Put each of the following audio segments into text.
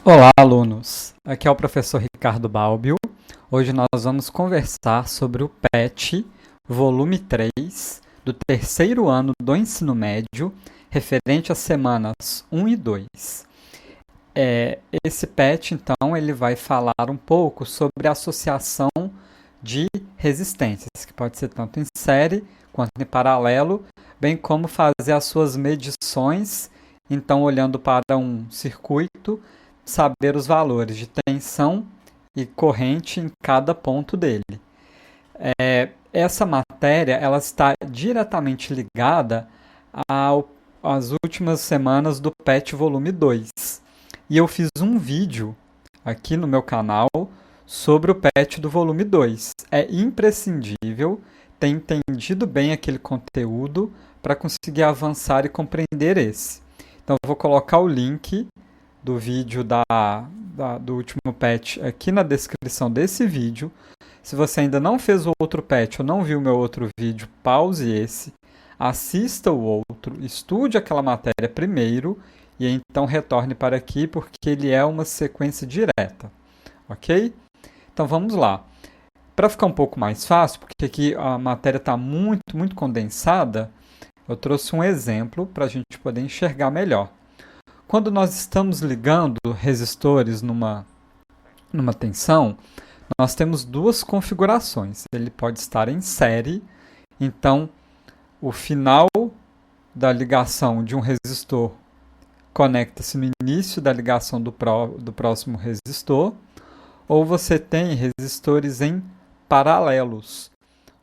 Olá, alunos! Aqui é o professor Ricardo Balbio. Hoje nós vamos conversar sobre o PET, volume 3, do terceiro ano do ensino médio, referente às semanas 1 e 2. Esse PET, então, ele vai falar um pouco sobre a associação de resistências, que pode ser tanto em série quanto em paralelo, bem como fazer as suas medições, então olhando para um circuito, saber os valores de tensão e corrente em cada ponto dele. Essa matéria ela está diretamente ligada às últimas semanas do PET volume 2. E eu fiz um vídeo aqui no meu canal sobre o PET do volume 2. É imprescindível ter entendido bem aquele conteúdo para conseguir avançar e compreender esse. Então, eu vou colocar o link do vídeo do último patch aqui na descrição desse vídeo. Se você ainda não fez o outro patch ou não viu o meu outro vídeo, pause esse, assista o outro, estude aquela matéria primeiro e então retorne para aqui porque ele é uma sequência direta, ok? Então vamos lá. Para ficar um pouco mais fácil, porque aqui a matéria está muito condensada, eu trouxe um exemplo para a gente poder enxergar melhor. Quando nós estamos ligando resistores numa tensão, nós temos duas configurações. Ele pode estar em série, então o final da ligação de um resistor conecta-se no início da ligação do próximo resistor, ou você tem resistores em paralelos,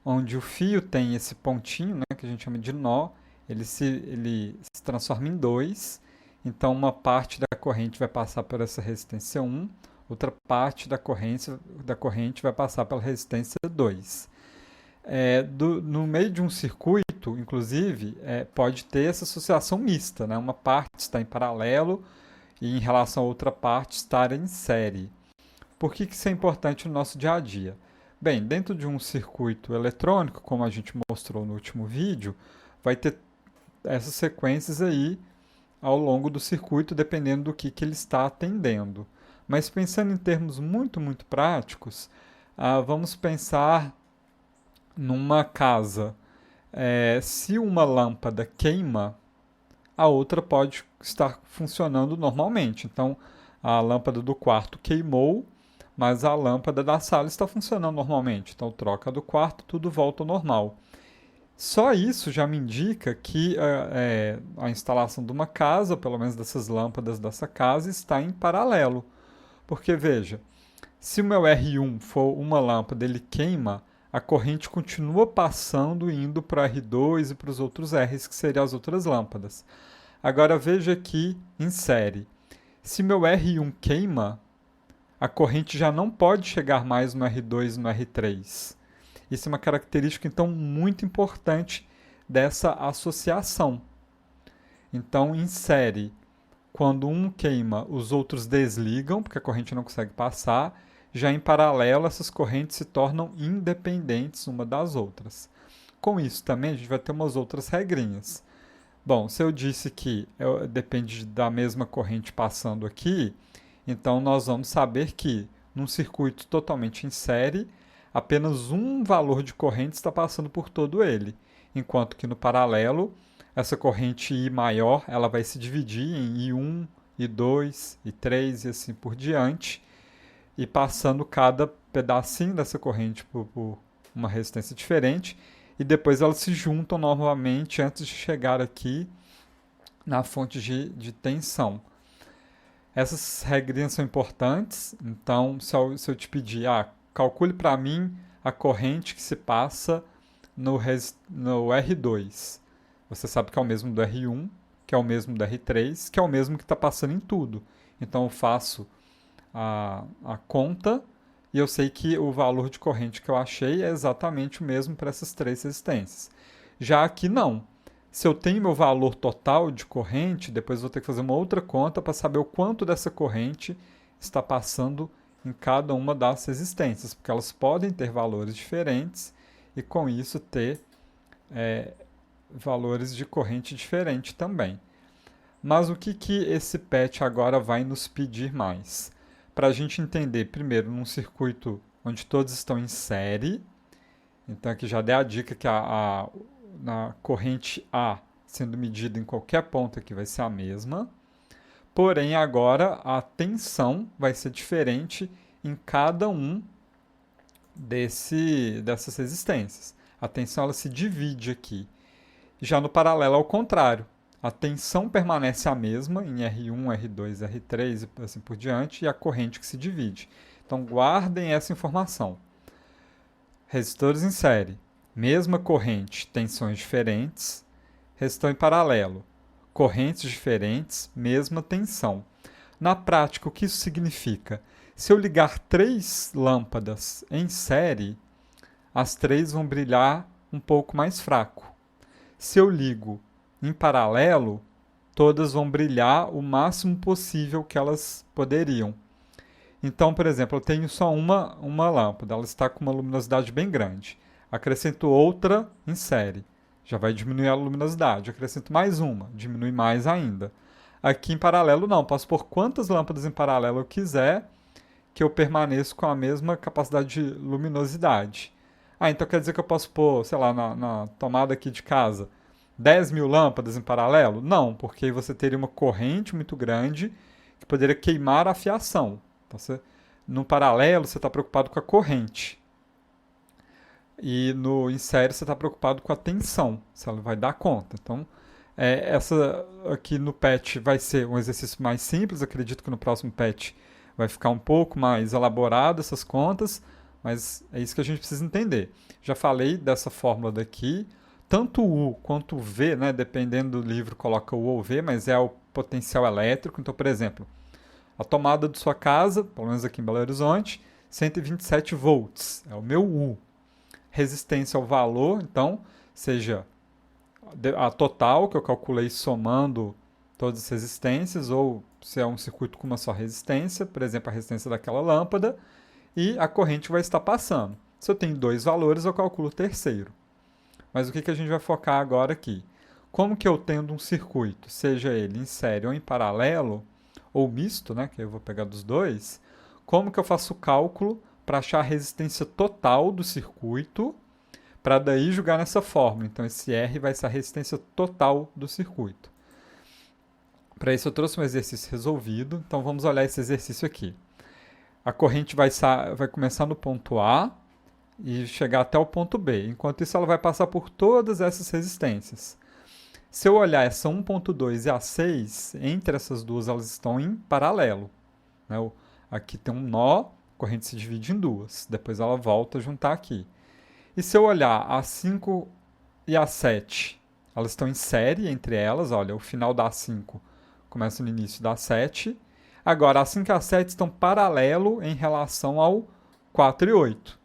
onde o fio tem esse pontinho, né, que a gente chama de nó, ele se transforma em dois. Então, uma parte da corrente vai passar por essa resistência 1, outra parte da corrente vai passar pela resistência 2. No meio de um circuito, inclusive, pode ter essa associação mista, né? Uma parte está em paralelo e, em relação a outra parte, estar em série. Por que isso é importante no nosso dia a dia? Bem, dentro de um circuito eletrônico, como a gente mostrou no último vídeo, vai ter essas sequências aí ao longo do circuito, dependendo do que ele está atendendo. Mas pensando em termos muito práticos, vamos pensar numa casa. Se uma lâmpada queima, a outra pode estar funcionando normalmente. Então, a lâmpada do quarto queimou, mas a lâmpada da sala está funcionando normalmente. Então, troca do quarto, tudo volta ao normal. Só isso já me indica que a instalação de uma casa, pelo menos dessas lâmpadas dessa casa, está em paralelo. Porque, veja, se o meu R1 for uma lâmpada, ele queima, a corrente continua passando, indo para o R2 e para os outros Rs, que seriam as outras lâmpadas. Agora, veja aqui em série. Se meu R1 queima, a corrente já não pode chegar mais no R2 e no R3. Isso é uma característica, então, muito importante dessa associação. Então, em série, quando um queima, os outros desligam, porque a corrente não consegue passar. Já em paralelo, essas correntes se tornam independentes uma das outras. Com isso também, a gente vai ter umas outras regrinhas. Bom, se eu disse que depende da mesma corrente passando aqui, então nós vamos saber que num circuito totalmente em série, apenas um valor de corrente está passando por todo ele, enquanto que no paralelo, essa corrente I maior ela vai se dividir em I1, I2, I3 e assim por diante, e passando cada pedacinho dessa corrente por uma resistência diferente, e depois elas se juntam novamente antes de chegar aqui na fonte de tensão. Essas regrinhas são importantes, então se eu te pedir, calcule para mim a corrente que se passa no R2. Você sabe que é o mesmo do R1, que é o mesmo do R3, que é o mesmo que está passando em tudo. Então eu faço a conta e eu sei que o valor de corrente que eu achei é exatamente o mesmo para essas três resistências. Já aqui não. Se eu tenho meu valor total de corrente, depois eu vou ter que fazer uma outra conta para saber o quanto dessa corrente está passando em cada uma das resistências, porque elas podem ter valores diferentes e com isso ter valores de corrente diferente também. Mas o que, que esse patch agora vai nos pedir mais? Para a gente entender, primeiro, num circuito onde todos estão em série. Então aqui já dei a dica que na corrente A, sendo medida em qualquer ponto aqui, vai ser a mesma. Porém, agora a tensão vai ser diferente em cada um dessas resistências. A tensão ela se divide aqui. Já no paralelo, ao contrário. A tensão permanece a mesma em R1, R2, R3 e assim por diante, e a corrente que se divide. Então, guardem essa informação. Resistores em série, mesma corrente, tensões diferentes. Resistor em paralelo, correntes diferentes, mesma tensão. Na prática, o que isso significa? Se eu ligar 3 lâmpadas em série, as 3 vão brilhar um pouco mais fraco. Se eu ligo em paralelo, todas vão brilhar o máximo possível que elas poderiam. Então, por exemplo, eu tenho só uma lâmpada, ela está com uma luminosidade bem grande. Acrescento outra em série, já vai diminuir a luminosidade. Acrescento mais uma, diminui mais ainda. Aqui em paralelo não, posso pôr quantas lâmpadas em paralelo eu quiser, que eu permaneço com a mesma capacidade de luminosidade. Então quer dizer que eu posso pôr, sei lá, na tomada aqui de casa, 10.000 lâmpadas em paralelo? Não, porque você teria uma corrente muito grande que poderia queimar a fiação. Então, no paralelo, você está preocupado com a corrente. E em série, você está preocupado com a tensão, se ela vai dar conta. Então, essa aqui no patch vai ser um exercício mais simples. Acredito que no próximo patch vai ficar um pouco mais elaborado essas contas, mas é isso que a gente precisa entender. Já falei dessa fórmula daqui. Tanto o U quanto o V, né, dependendo do livro, coloca U ou V, mas é o potencial elétrico. Então, por exemplo, a tomada de sua casa, pelo menos aqui em Belo Horizonte, 127 volts, é o meu U. Resistência ao valor, então, seja a total, que eu calculei somando todas as resistências, ou se é um circuito com uma só resistência, por exemplo, a resistência daquela lâmpada, e a corrente vai estar passando. Se eu tenho 2 valores, eu calculo o terceiro. Mas o que a gente vai focar agora aqui? Como que eu tendo um circuito, seja ele em série ou em paralelo, ou misto, né, que eu vou pegar dos dois, como que eu faço o cálculo para achar a resistência total do circuito, para daí jogar nessa fórmula. Então, esse R vai ser a resistência total do circuito. Para isso, eu trouxe um exercício resolvido. Então, vamos olhar esse exercício aqui. A corrente vai começar no ponto A e chegar até o ponto B. Enquanto isso, ela vai passar por todas essas resistências. Se eu olhar essa 1.2 e a 6, entre essas duas elas estão em paralelo. Né? Aqui tem um nó, a corrente se divide em duas. Depois ela volta a juntar aqui. E se eu olhar a 5 e a 7, elas estão em série entre elas. Olha, o final da 5 começa no início da 7. Agora, a 5 e a 7 estão paralelo em relação ao 4 e 8.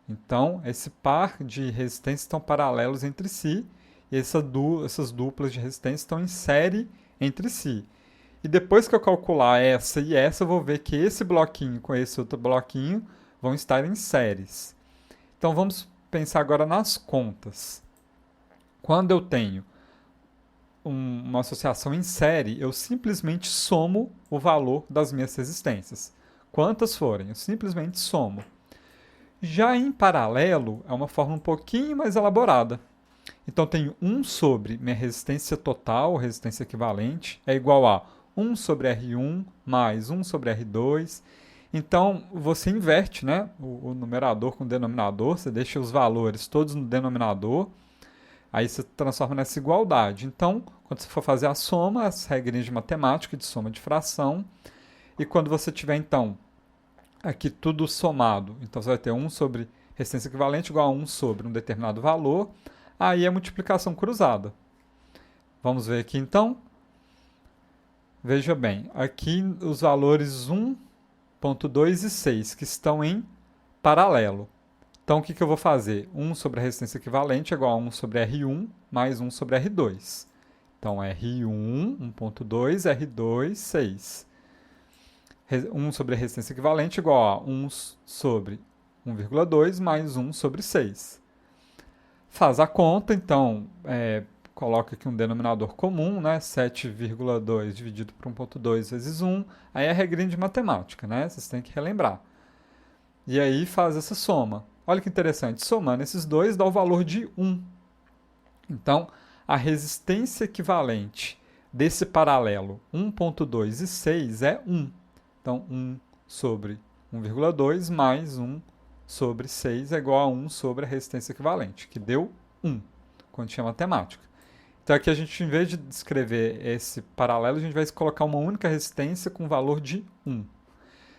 Então, esse par de resistências estão paralelos entre si. E essas duplas de resistência estão em série entre si. E depois que eu calcular essa e essa, eu vou ver que esse bloquinho com esse outro bloquinho vão estar em séries. Então vamos pensar agora nas contas. Quando eu tenho uma associação em série, eu simplesmente somo o valor das minhas resistências. Quantas forem, eu simplesmente somo. Já em paralelo, é uma forma um pouquinho mais elaborada. Então, tenho 1 sobre minha resistência total, resistência equivalente, é igual a 1 sobre R1 mais 1 sobre R2. Então, você inverte, né, o numerador com o denominador, você deixa os valores todos no denominador, aí você transforma nessa igualdade. Então, quando você for fazer a soma, as regrinhas de matemática, de soma de fração, e quando você tiver, então, aqui tudo somado, então você vai ter 1 sobre resistência equivalente igual a 1 sobre um determinado valor, aí é multiplicação cruzada. Vamos ver aqui então. Veja bem, aqui os valores 1.2 e 6, que estão em paralelo. Então, o que eu vou fazer? 1 sobre a resistência equivalente é igual a 1 sobre R1 mais 1 sobre R2. Então, R1, 1.2, R2, 6. 1 sobre a resistência equivalente é igual a 1 sobre 1,2 mais 1 sobre 6. Faz a conta, então, coloca aqui um denominador comum, né? 7,2 dividido por 1,2 vezes 1. Aí é a regrinha de matemática, né? Vocês têm que relembrar. E aí faz essa soma. Olha que interessante, somando esses dois dá o valor de 1. Então, a resistência equivalente desse paralelo 1,2 e 6 é 1. Então, 1 sobre 1,2 mais 1 sobre 6 é igual a 1 sobre a resistência equivalente, que deu 1, quantia matemática. Então, aqui a gente, em vez de descrever esse paralelo, a gente vai colocar uma única resistência com valor de 1.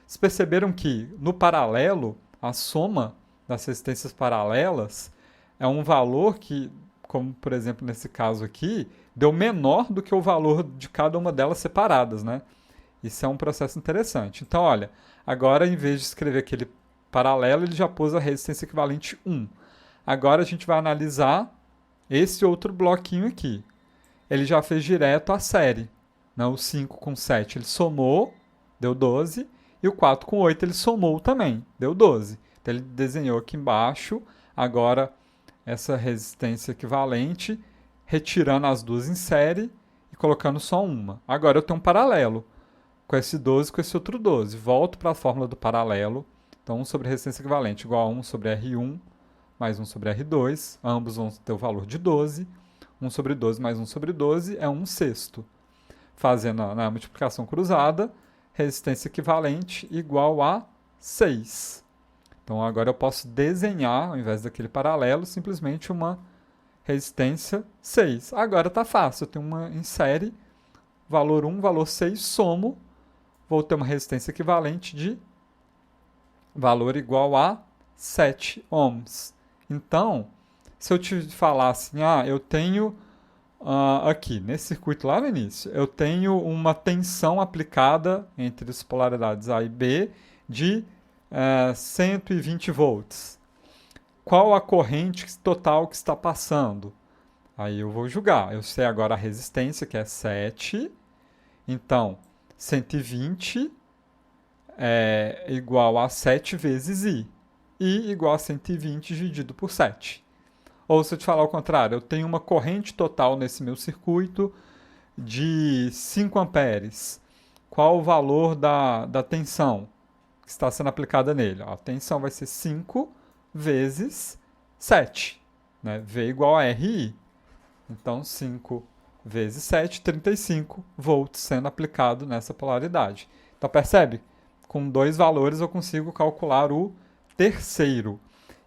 Vocês perceberam que, no paralelo, a soma das resistências paralelas é um valor que, como por exemplo nesse caso aqui, deu menor do que o valor de cada uma delas separadas, né? Isso é um processo interessante. Então, olha, agora em vez de escrever aquele paralelo, ele já pôs a resistência equivalente 1. Agora a gente vai analisar esse outro bloquinho aqui. Ele já fez direto a série. Né? O 5 com 7 ele somou, deu 12. E o 4 com 8 ele somou também, deu 12. Então ele desenhou aqui embaixo, agora essa resistência equivalente, retirando as duas em série e colocando só uma. Agora eu tenho um paralelo com esse 12 e com esse outro 12. Volto para a fórmula do paralelo. Então 1 sobre resistência equivalente igual a 1 sobre R1 mais 1 sobre R2. Ambos vão ter o valor de 12. 1 sobre 12 mais 1 sobre 12 é 1 sexto. Fazendo a multiplicação cruzada, resistência equivalente igual a 6. Então agora eu posso desenhar, ao invés daquele paralelo, simplesmente uma resistência 6. Agora está fácil, eu tenho uma em série, valor 1, valor 6, somo, vou ter uma resistência equivalente de valor igual a 7 ohms. Então, se eu te falar assim, eu tenho aqui, nesse circuito lá no início, eu tenho uma tensão aplicada entre as polaridades A e B de 120 volts. Qual a corrente total que está passando? Aí eu vou julgar. Eu sei agora a resistência, que é 7. Então, 120 é igual a 7 vezes I. I igual a 120 dividido por 7. Ou se eu te falar o contrário, eu tenho uma corrente total nesse meu circuito de 5 amperes. Qual o valor da tensão que está sendo aplicada nele? A tensão vai ser 5 vezes 7. Né? V igual a RI. Então, 5 vezes 7, 35 volts sendo aplicado nessa polaridade. Então, percebe? Com dois valores eu consigo calcular o terceiro.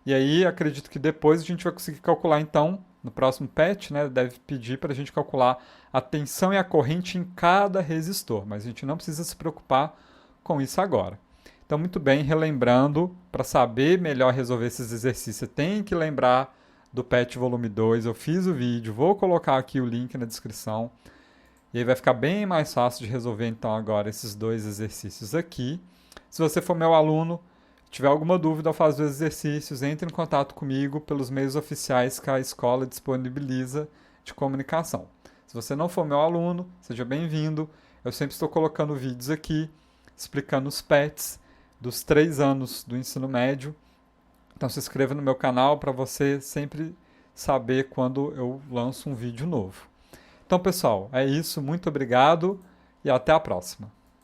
E aí, acredito que depois a gente vai conseguir calcular, então, no próximo PET, né, deve pedir para a gente calcular a tensão e a corrente em cada resistor, mas a gente não precisa se preocupar com isso agora. Então, muito bem, relembrando, para saber melhor resolver esses exercícios, você tem que lembrar do PET volume 2, eu fiz o vídeo, vou colocar aqui o link na descrição, e aí vai ficar bem mais fácil de resolver, então, agora esses dois exercícios aqui. Se você for meu aluno, tiver alguma dúvida ao fazer os exercícios, entre em contato comigo pelos meios oficiais que a escola disponibiliza de comunicação. Se você não for meu aluno, seja bem-vindo. Eu sempre estou colocando vídeos aqui explicando os PETs dos 3 anos do ensino médio. Então se inscreva no meu canal para você sempre saber quando eu lanço um vídeo novo. Então, pessoal, é isso. Muito obrigado e até a próxima.